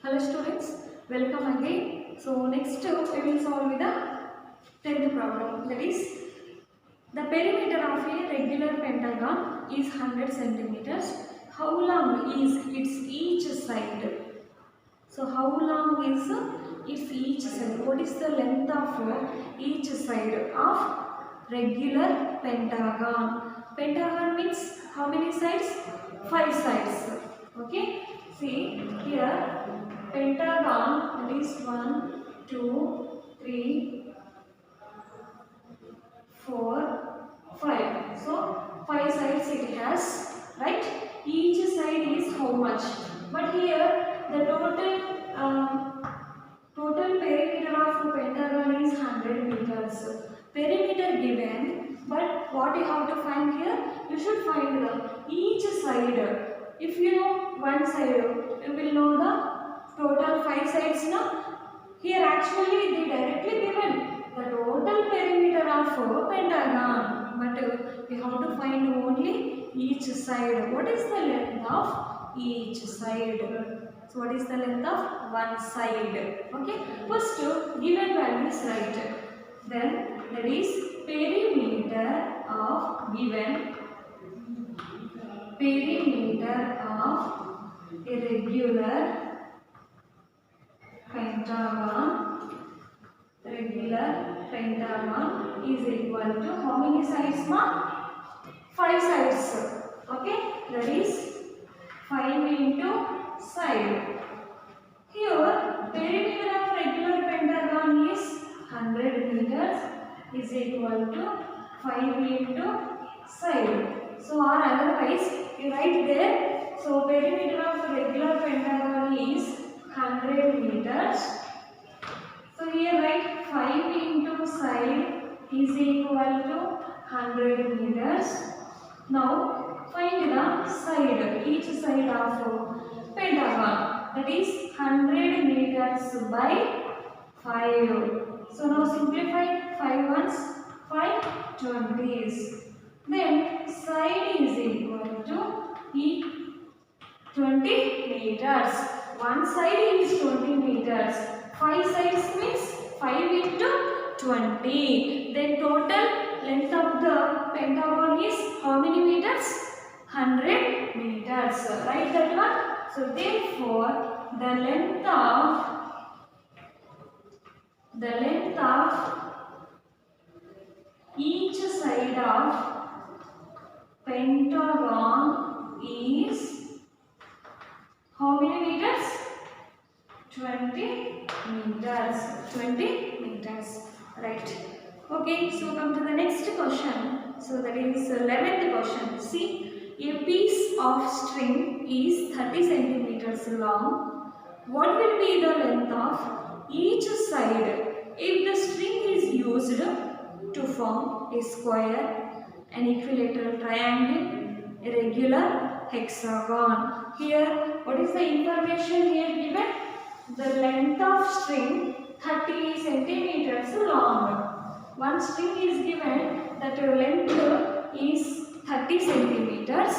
Hello students, welcome again. So next we will solve with the 10th problem, that is the perimeter of a regular pentagon is 100 centimeters. How long is its each side? So how long is its each side? What is the length of each side of regular pentagon? Pentagon means how many sides? 5 sides. Okay. See here pentagon, that is 1, 2, 3, 4, 5. So 5 sides it has, right? Each side is how much? But here the total perimeter of pentagon is 100 meters. Perimeter given, but what you have to find here? You should find the each side. If you know one side, you will know the total 5 sides now. Here actually they directly given the total perimeter of pentagon, but we have to find only each side. What is the length of each side? So what is the length of one side? Okay. First given values write. Then that is perimeter of given perimeter of a regular pentagon is equal to how many sides? 5 sides. Okay, that is 5 into side. Here perimeter of regular pentagon is 100 meters is equal to 5 into side. So or otherwise you write there. So perimeter of regular pentagon is 100 meters. So here write 5 into side is equal to 100 meters. Now find the side, each side of pentagon, that is 100 meters by 5. So now simplify 5 ones, 5 20s. Then side is equal to 20 meters. One side is 20 meters. 5 sides means 5 into 20. Then total length of the pentagon is how many meters? 100 meters. Write that one. So therefore the length of each side of pentagon is how many meters? 20 meters. 20 meters. Right. Okay, so come to the next question. So that is 11th question. See, a piece of string is 30 centimeters long. What will be the length of each side if the string is used to form a square, an equilateral triangle, a regular hexagon? Here, what is the information here given? The length of string 30 centimeters long. One string is given that length is 30 centimeters.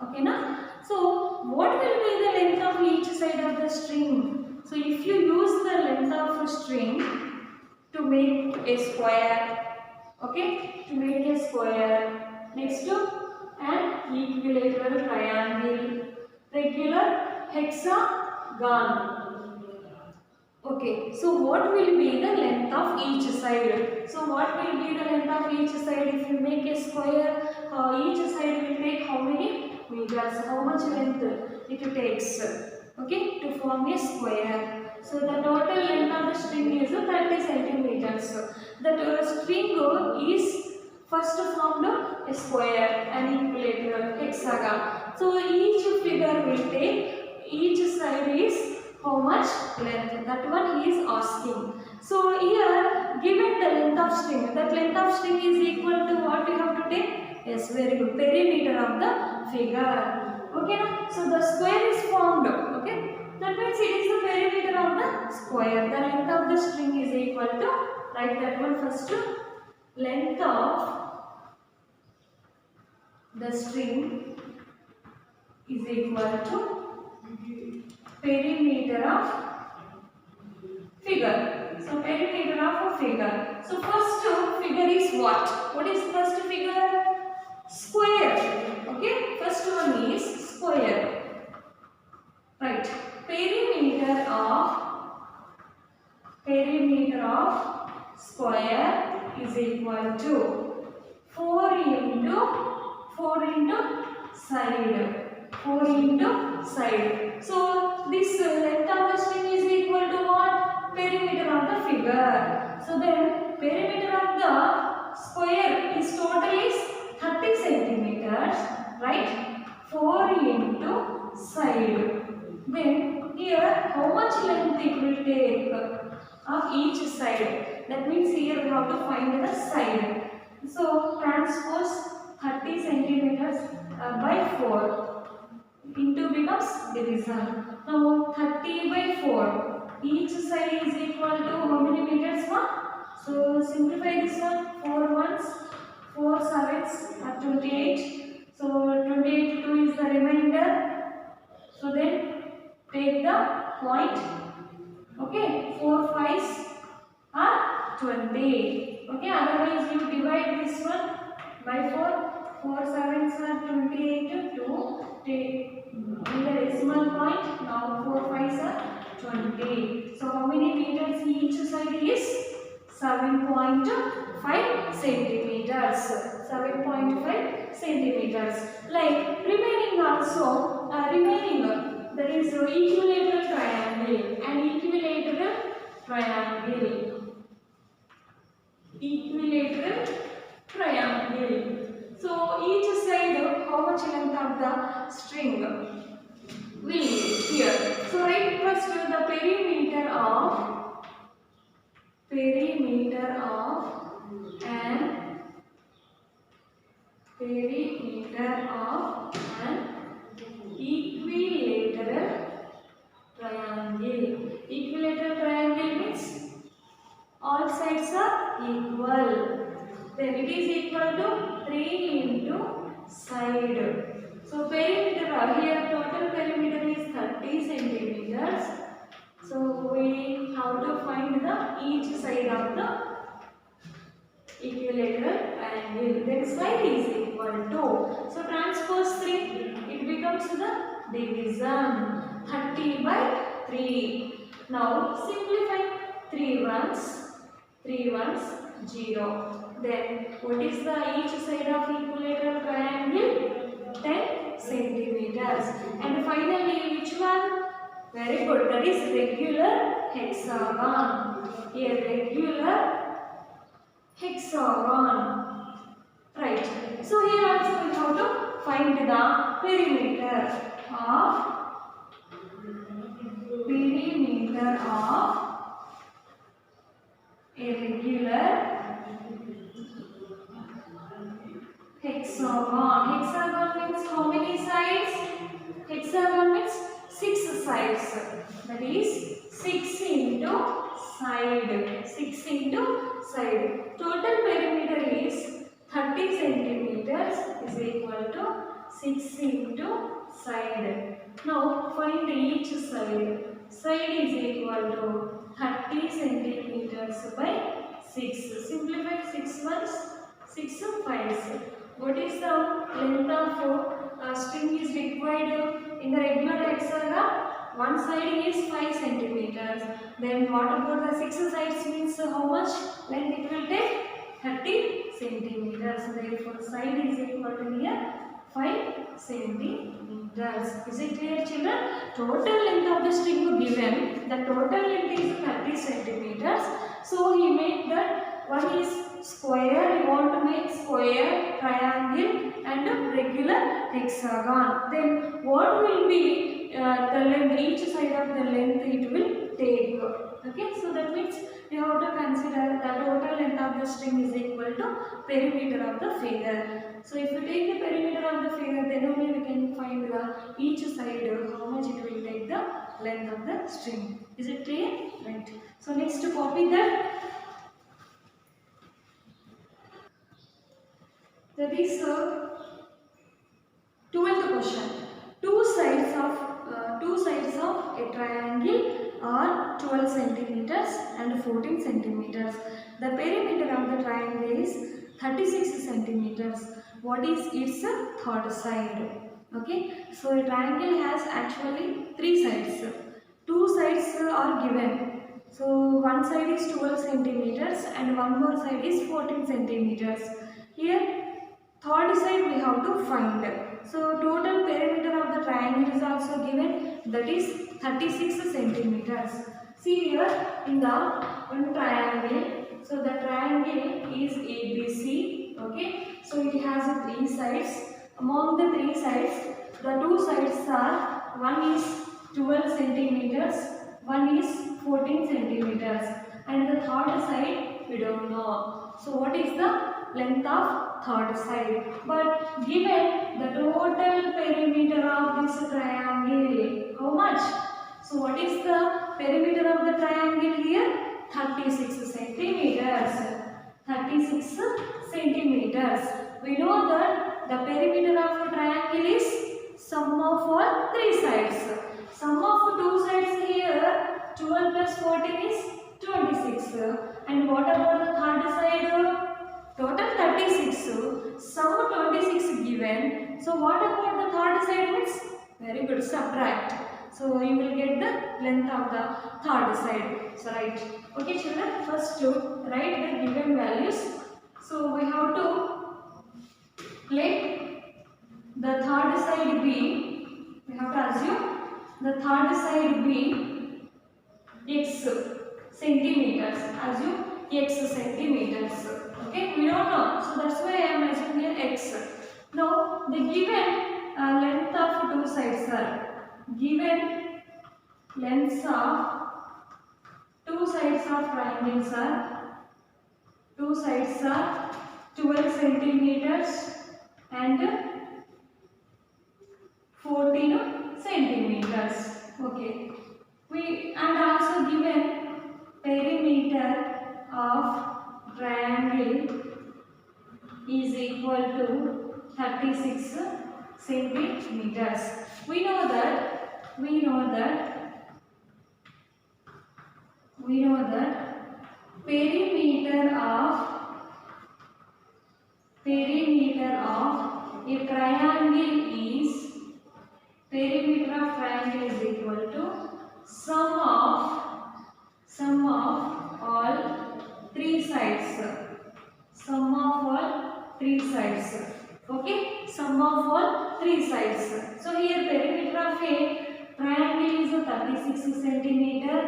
Okay, na? So what will be the length of each side of the string? So if you use the length of a string to make a square, okay, to make a square, next to an equilateral triangle, regular hexagon. Okay, so what will be the length of each side? So what will be the length of each side if you make a square? Each side will take how many meters? How much length it takes? Okay, to form a square. So the total length of the string is 30 centimeters. The string is first formed a square, an equilateral hexagon. So each figure will take, each side is how much length, that one he is asking. So here given the length of string, that length of string is equal to what we have to take? Yes, very good, perimeter of the figure. Okay, so the square is formed. Okay, that means it is the perimeter of the square. The length of the string is equal to, write that one first, length of the string is equal to perimeter perimeter of figure. So perimeter of a figure. So first figure is what? What is first figure? Square. Okay. First one is square. Right. Perimeter of square is equal to 4 into side. 4 into side. So this length of the string is equal to what? Perimeter of the figure. So then perimeter of the square is total is 30 centimeters, right? 4 into side. Then here how much length it will take of each side? That means here we have to find the side. So transpose 30 centimeters by 4 into becomes division. Now 30 by 4. Each side is equal to how many meters? So simplify this one. 4 ones, 4 sevens are 28. So 28 2 is the remainder. So then take the point. Okay, 4 fives are 20. Okay, otherwise you divide this one by 4. 4 sevens are 28 2. Take in the decimal point. Now 4 fives are 20. So how many meters each side is? 7.5 centimeters. 7.5 centimeters. Like remaining also, that is equilateral triangle and equilateral triangle. Equilateral triangle. So each side, how much length of the string will be here. So write first the perimeter of an equilateral triangle. Equilateral triangle means all sides are equal. Then it is equal to 3 into side. So perimeter, here total perimeter is 30 centimeters. So we have to find the each side of the equilateral triangle. Then side is equal to. So transpose 3, it becomes the division. 30 by 3. Now simplify 3 ones, 0. Then what is the each side of equilateral triangle? 10 centimeters. And finally which one? Very good. That is regular hexagon. A regular hexagon. Right. So here also we have to find the perimeter of a regular hexagon. Hexagon means how many sides? Hexagon means 6 sides. That is 6 into side. 6 into side. Total perimeter is 30 centimeters is equal to 6 into side. Now find each side. Side is equal to 30 centimeters by 6. Simplify 6 ones, 6 fives. What is the length of string is required in the regular hexagon? One side is 5 centimeters. Then what about the 6 sides means how much length it will take? 30 centimeters. Therefore side is equal to here 5 centimeters. Is it clear, children? Total length of the string given. The total length is 30 centimeters. So he made that one is square. You want to make square, triangle and regular hexagon. Then what will be the length? Each side of the length it will take. Okay, so that means you have to consider the total length of the string is equal to perimeter of the figure. So if you take the perimeter of the figure, then only we can find the each side how much it will take the length of the string. Is it clear? Right. So next to copy that. That is 12th question. Two sides of a triangle are 12 centimeters and 14 centimeters. The perimeter of the triangle is 36 centimeters. What is its third side? Okay, so a triangle has actually three sides. Two sides are given. So one side is 12 centimeters and one more side is 14 centimeters. Here third side we have to find. So total perimeter of the triangle is also given, that is 36 centimeters. See here in the one triangle. So the triangle is ABC. Okay. So it has three sides. Among the three sides, the two sides are, one is 12 centimeters, one is 14 centimeters, and the third side we don't know. So what is the length of third side? But given the total perimeter of this triangle, how much? So what is the perimeter of the triangle here? 36 centimeters. 36 centimeters. We know that the perimeter of a triangle is sum of all three sides. Sum of two sides here, 12 plus 14 is 26. And what about the third side? Total 36. Sum 26 given. So what about the third side means? Very good. Subtract. So you will get the length of the third side. So right. Okay children, first to write the given values. So we have to let the third side be, we have to assume the third side be x centimeters. Assume x centimeters. Okay, we don't know. So that's why I am assuming here x. Now the given length of two sides are, given lengths of two sides of triangles are, two sides are 12 centimeters and 14 centimeters. Okay. We and also given perimeter of triangle is equal to 36 centimeters. We know that perimeter of a triangle is, perimeter of triangle is equal to sum of all three sides. Sum of all three sides. Okay, sum of all three sides. So here perimeter of a triangle is 36 centimeter.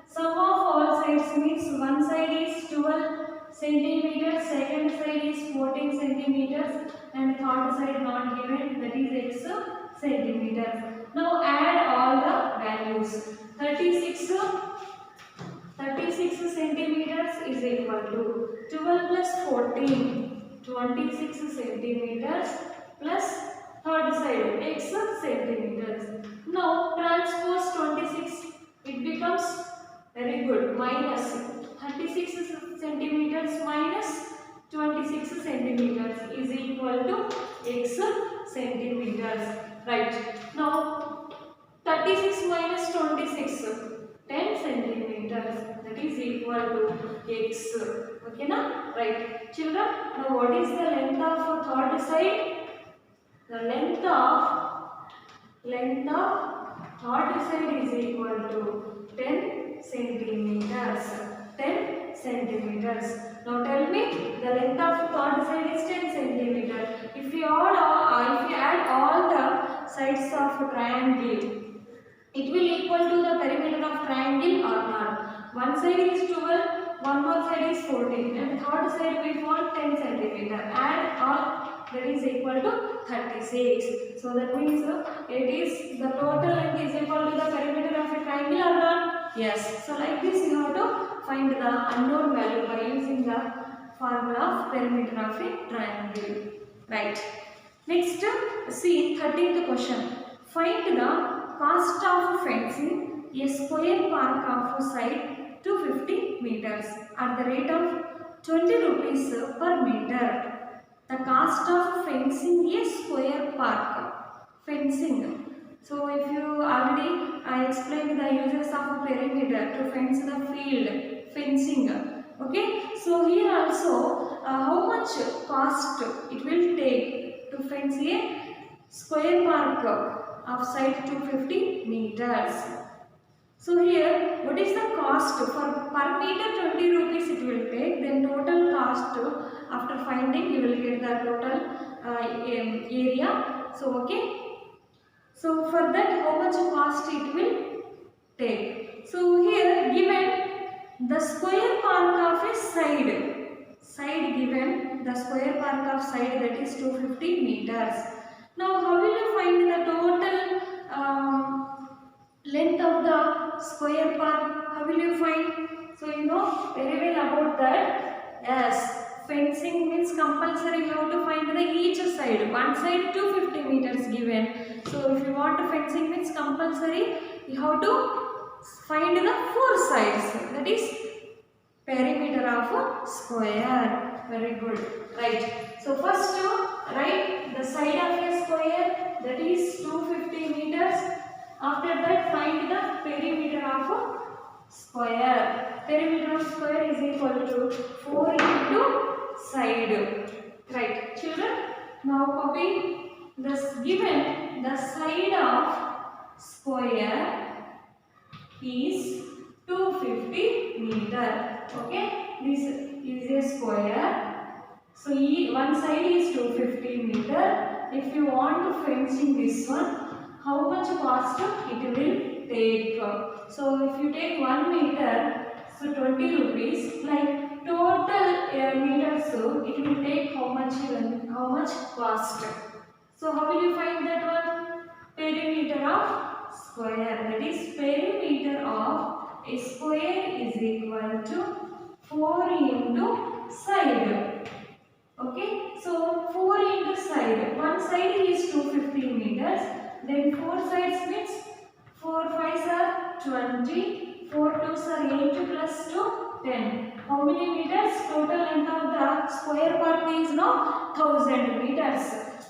Sum of all sides means one side is 12 centimeters, second side is 14 centimeters, and third side not given, that is x centimeters. Now add all the values. 36 centimeters is equal to 12 plus 14, 26 centimeters plus third side x centimeters. Now transpose 26, it becomes, very good, minus 36 centimeters minus 26 centimeters is equal to x centimeters. Right. Now 36 minus 26, 10 centimeters, that is equal to x. Okay na? Right. Children, now what is the length of third side? The length of third side is equal to 10 centimeters. 10 centimeters. Now tell me, the length of third side is 10 centimeters. If you add all the sides of a triangle, it will equal to the perimeter of triangle or not. One side is 12, one more side is 14, and third side we want 10 centimeter. Add all, that is equal to 36. So that means it is, the total length is equal to the perimeter of a triangle or not? Yes. So like this you have to find the unknown value by using the formula of perimeter of a triangle. Right. Next, see 13th question. Find the cost of fencing a square park of side to 50 meters at the rate of 20 rupees per meter. The cost of fencing a square park. Fencing. So if you already I explained the uses of perimeter to fence the field, fencing. Okay, so here also how much cost it will take to fence a square park of side 250 meters. So here what is the cost for per meter 20 rupees it will take, then total cost after finding you will get the total area. So okay, so for that how much cost it will take. So here given the square park of a side given the square park of side, that is 250 meters. Now how will you find the total length of the square park? How will you find? So you know very well about that. Yes, fencing means compulsory you have to find the each side. One side 250 meters given. So if you want to fencing means compulsory you have to find the four sides. That is perimeter of a square. Very good. Right. So first write the side of a square, that is 250 meters. After that find the perimeter of a square. Perimeter of square is equal to 4 into side. Right, children? Now copy this. Given the side of square is 250 meter. Okay, this is a square. So one side is 250 meter. If you want to fencing this one, how much cost it will take? So if you take 1 meter, so 20 rupees. Like total meters, so it will take how much cost? So how will you find that one? Perimeter of square. That is perimeter of a square is equal to 4 into side. Okay, so 4 into side. One side is 250 meters. Then 4 sides means 4 5s are 20. 4 2s are 8 plus 2 10. How many meters? Total length of the square park is now 1000 meters.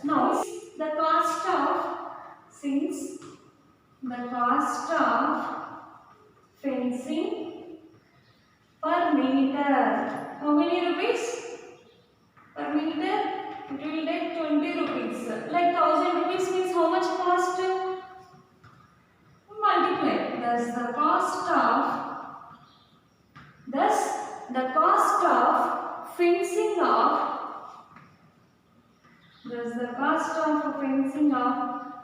Now the cost of fencing per meter. How many rupees? Per meter it will take 20 rupees. Like 1000 rupees means how much cost? Multiply. Thus the cost of fencing of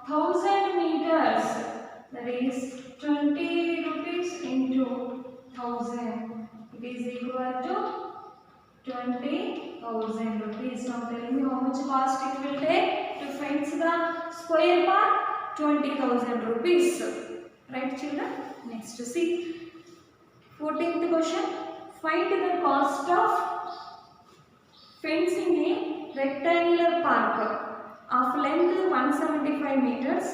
1000 meters, that is 20 rupees into 1000, it is equal to 20,000 rupees. Now tell me how much cost it will take to fence the square park? 20,000 rupees. Right, children? Next to see 14th question. Find the cost of fencing a rectangular park of length 175 meters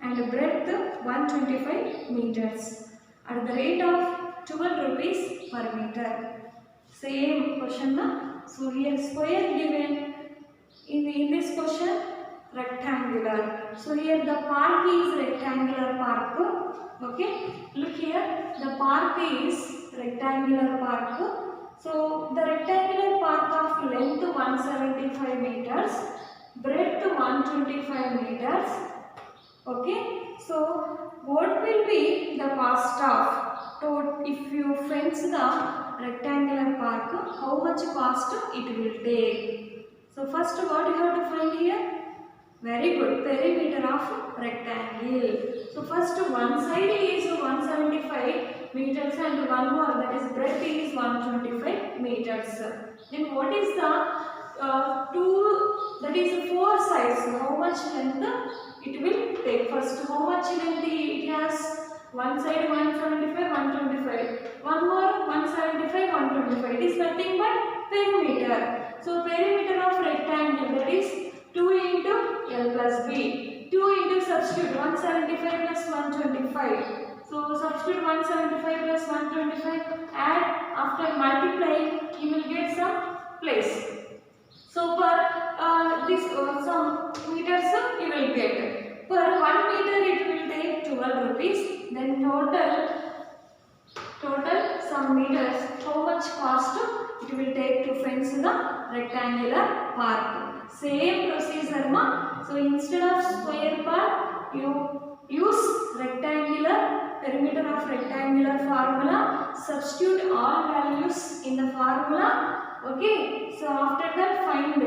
and breadth 125 meters at the rate of 12 rupees per meter. Same question na? So here square given in this question rectangular. So here the park is rectangular park. Okay, look here, the park is rectangular park. So the rectangular park of length 175 meters, breadth 125 meters. Okay, so what will be the cost of if you fence the rectangular park? How much cost it will take? So first what you have to find here? Very good, perimeter of rectangle. So first one side is 175 meters and one more, that is breadth is 125 meters. Then what is the that is 4 sides? So how much length it will take? First how much length it has? One side 175, 125. One more 175, 125. It is nothing but perimeter. So perimeter of rectangle, that is 2 into L plus B. 2 into substitute 175 plus 125. So substitute 175 plus 125. Add, after multiplying you will get some place. So per this some meters you will get. Per 1 meter it will take 12 rupees. Then total some meters, how much cost it will take to fence the rectangular park. Same procedure ma. So instead of square park, you use rectangular, perimeter of rectangular formula. Substitute all values in the formula. Okay. So after that find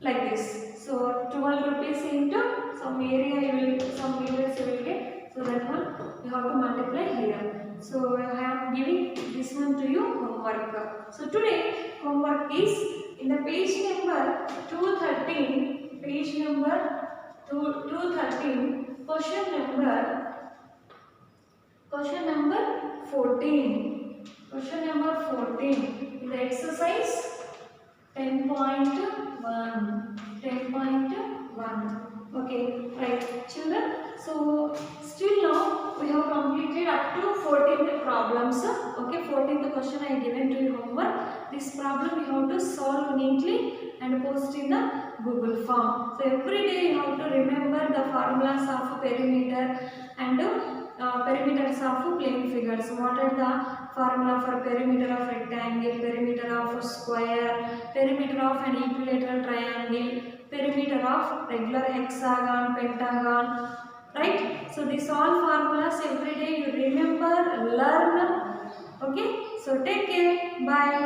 like this. So 12 rupees into some area you will, some meters you will get. So that one you have to multiply here. So I am giving this one to you homework. So today homework is in the page number 213, page number 213, question number 14. Question number 14 in the exercise 10.1. Okay, right, children. So still now we have completed up to 14th problems. Okay, 14th question I given to you homework. This problem you have to solve neatly and post in the Google form. So every day you have to remember the formulas of perimeter and perimeters of plane figures. What are the formula for perimeter of rectangle, perimeter of square, perimeter of an equilateral triangle, perimeter of regular hexagon, pentagon, right? So these all formulas every day you remember, learn. Okay, so take care, bye.